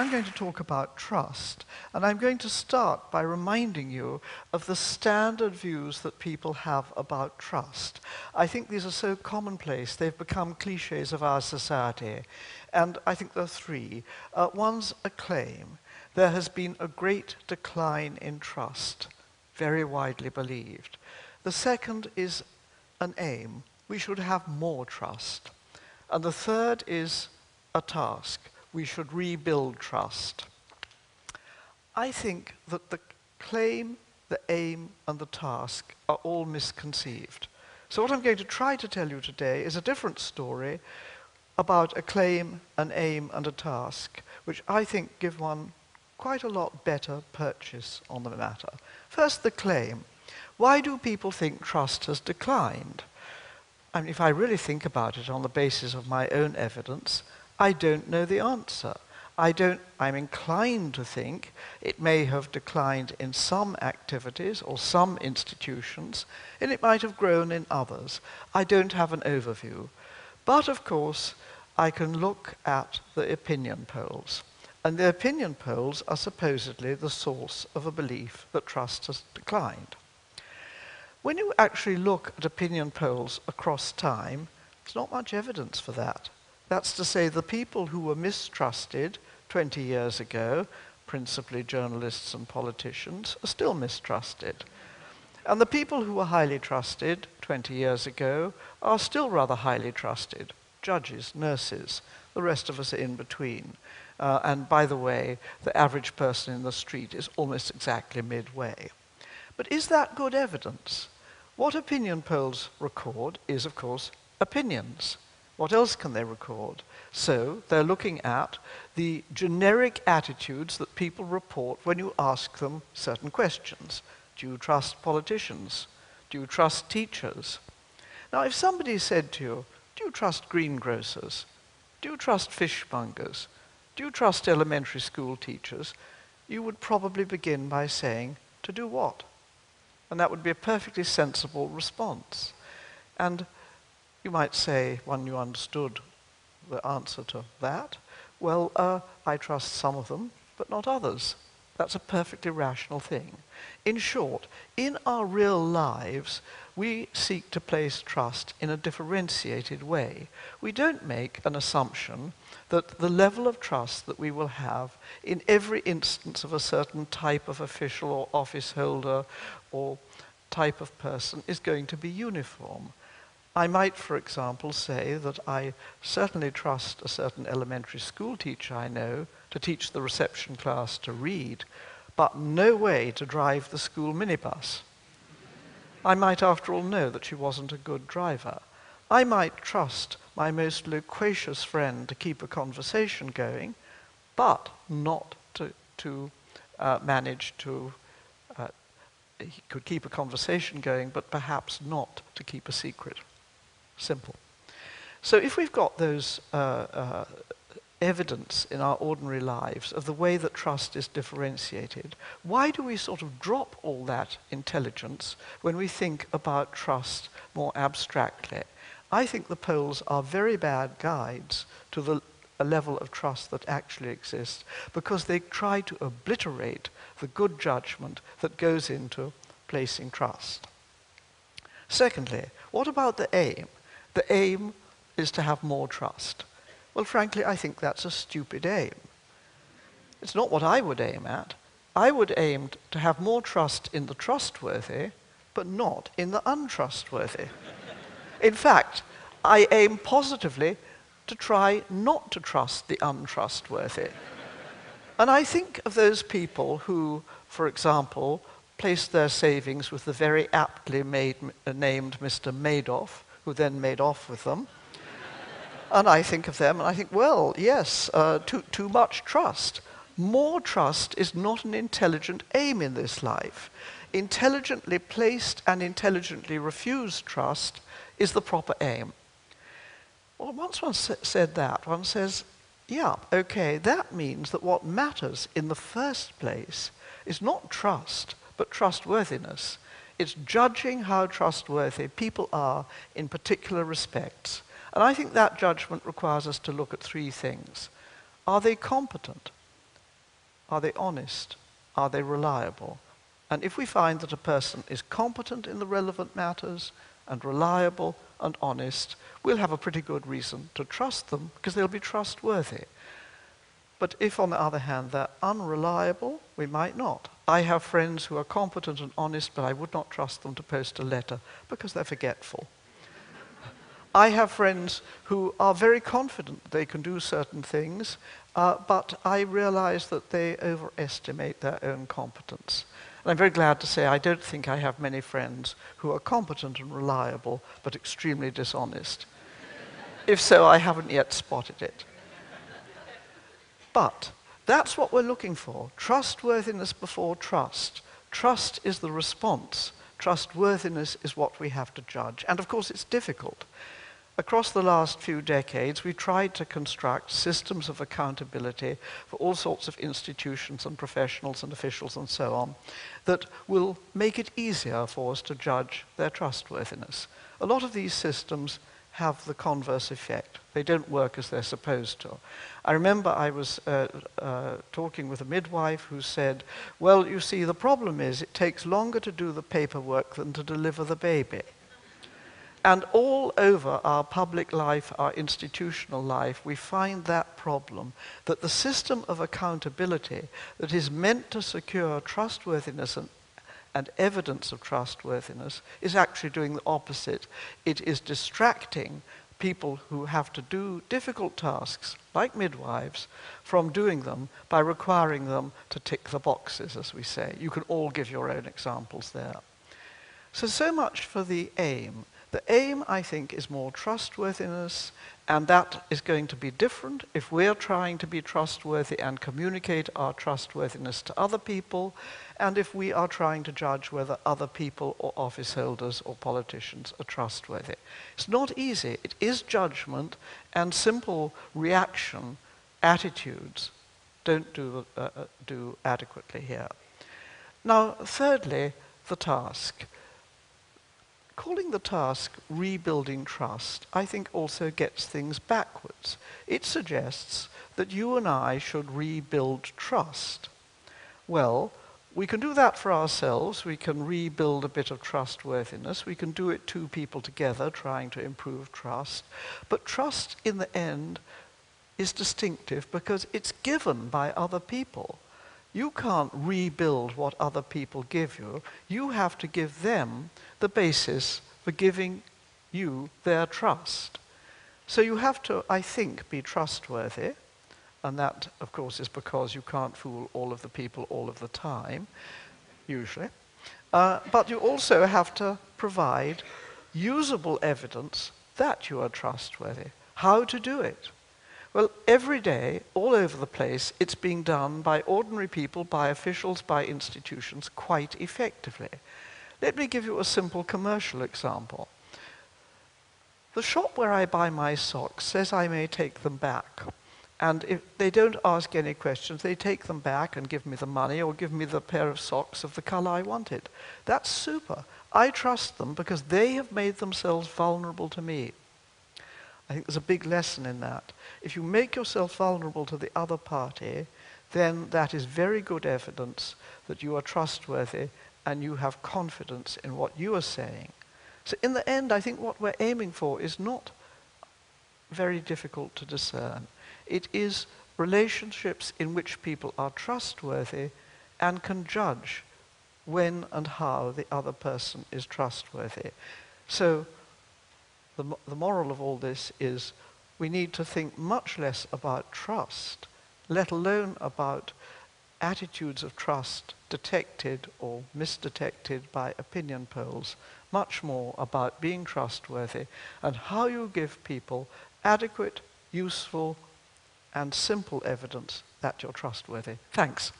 I'm going to talk about trust, and I'm going to start by reminding you of the standard views that people have about trust. I think these are so commonplace, they've become cliches of our society, and I think there are three. One's a claim. There has been a great decline in trust, very widely believed. The second is an aim. We should have more trust. And the third is a task. We should rebuild trust. I think that the claim, the aim, and the task are all misconceived. So what I'm going to try to tell you today is a different story about a claim, an aim, and a task, which I think give one quite a lot better purchase on the matter. First, the claim. Why do people think trust has declined? I mean, if I really think about it on the basis of my own evidence, I don't know the answer. I'm inclined to think it may have declined in some activities or some institutions, and it might have grown in others. I don't have an overview. But of course, I can look at the opinion polls. And the opinion polls are supposedly the source of a belief that trust has declined. When you actually look at opinion polls across time, there's not much evidence for that. That's to say, the people who were mistrusted 20 years ago, principally journalists and politicians, are still mistrusted. And the people who were highly trusted 20 years ago are still rather highly trusted. Judges, nurses, the rest of us are in between. And by the way, the average person in the street is almost exactly midway. But is that good evidence? What opinion polls record is, of course, opinions. What else can they record? So they're looking at the generic attitudes that people report when you ask them certain questions. Do you trust politicians? Do you trust teachers? Now, if somebody said to you, do you trust greengrocers? Do you trust fishmongers? Do you trust elementary school teachers? You would probably begin by saying, to do what? And that would be a perfectly sensible response. And you might say, when you understood the answer to that, well, I trust some of them, but not others. That's a perfectly rational thing. In short, in our real lives, we seek to place trust in a differentiated way. We don't make an assumption that the level of trust that we will have in every instance of a certain type of official or office holder or type of person is going to be uniform. I might, for example, say that I certainly trust a certain elementary school teacher I know to teach the reception class to read, but no way to drive the school minibus. I might, after all, know that she wasn't a good driver. I might trust my most loquacious friend to keep a conversation going, but not to manage to... he could keep a conversation going, but perhaps not to keep a secret. Simple. So if we've got those evidence in our ordinary lives of the way that trust is differentiated, why do we sort of drop all that intelligence when we think about trust more abstractly? I think the polls are very bad guides to a level of trust that actually exists, because they try to obliterate the good judgment that goes into placing trust. Secondly, what about the aim? The aim is to have more trust. Well, frankly, I think that's a stupid aim. It's not what I would aim at. I would aim to have more trust in the trustworthy, but not in the untrustworthy. In fact, I aim positively to try not to trust the untrustworthy. And I think of those people who, for example, place their savings with the very aptly named Mr. Madoff, who then made off with them. And I think of them and I think, well, yes, too much trust. More trust is not an intelligent aim in this life. Intelligently placed and intelligently refused trust is the proper aim. Well, once one said that, one says, yeah, okay, that means that what matters in the first place is not trust, but trustworthiness. It's judging how trustworthy people are in particular respects. And I think that judgment requires us to look at three things. Are they competent? Are they honest? Are they reliable? And if we find that a person is competent in the relevant matters and reliable and honest, we'll have a pretty good reason to trust them because they'll be trustworthy. But if, on the other hand, they're unreliable, we might not. I have friends who are competent and honest, but I would not trust them to post a letter because they're forgetful. I have friends who are very confident they can do certain things, but I realize that they overestimate their own competence. And I'm very glad to say I don't think I have many friends who are competent and reliable, but extremely dishonest. If so, I haven't yet spotted it. But that's what we're looking for. Trustworthiness before trust. Trust is the response. Trustworthiness is what we have to judge. And of course, it's difficult. Across the last few decades, we tried to construct systems of accountability for all sorts of institutions and professionals and officials and so on that will make it easier for us to judge their trustworthiness. A lot of these systems have the converse effect. They don't work as they're supposed to. I remember I was talking with a midwife who said, well, you see, the problem is it takes longer to do the paperwork than to deliver the baby. And all over our public life, our institutional life, we find that problem, that the system of accountability that is meant to secure trustworthiness and evidence of trustworthiness is actually doing the opposite. It is distracting people who have to do difficult tasks, like midwives, from doing them by requiring them to tick the boxes, as we say. You can all give your own examples there. So much for the aim. The aim, I think, is more trustworthiness, and that is going to be different if we're trying to be trustworthy and communicate our trustworthiness to other people, and if we are trying to judge whether other people or office holders or politicians are trustworthy. It's not easy. It is judgment, and simple reaction attitudes don't do adequately here. Now, thirdly, the task. Calling the task rebuilding trust, I think also gets things backwards. It suggests that you and I should rebuild trust. Well, we can do that for ourselves. We can rebuild a bit of trustworthiness. We can do it two people together trying to improve trust. But trust in the end is distinctive because it's given by other people. You can't rebuild what other people give you. You have to give them the basis for giving you their trust. So you have to, I think, be trustworthy, and that, of course, is because you can't fool all of the people all of the time, usually. But you also have to provide usable evidence that you are trustworthy. How to do it? Well, every day, all over the place, it's being done by ordinary people, by officials, by institutions, quite effectively. Let me give you a simple commercial example. The shop where I buy my socks says I may take them back. And if they don't ask any questions, they take them back and give me the money or give me the pair of socks of the color I wanted. That's super. I trust them because they have made themselves vulnerable to me. I think there's a big lesson in that. If you make yourself vulnerable to the other party, then that is very good evidence that you are trustworthy and you have confidence in what you are saying. So in the end, I think what we're aiming for is not very difficult to discern. It is relationships in which people are trustworthy and can judge when and how the other person is trustworthy. So the moral of all this is we need to think much less about trust, let alone about attitudes of trust detected or misdetected by opinion polls, much more about being trustworthy and how you give people adequate, useful, and simple evidence that you're trustworthy. Thanks.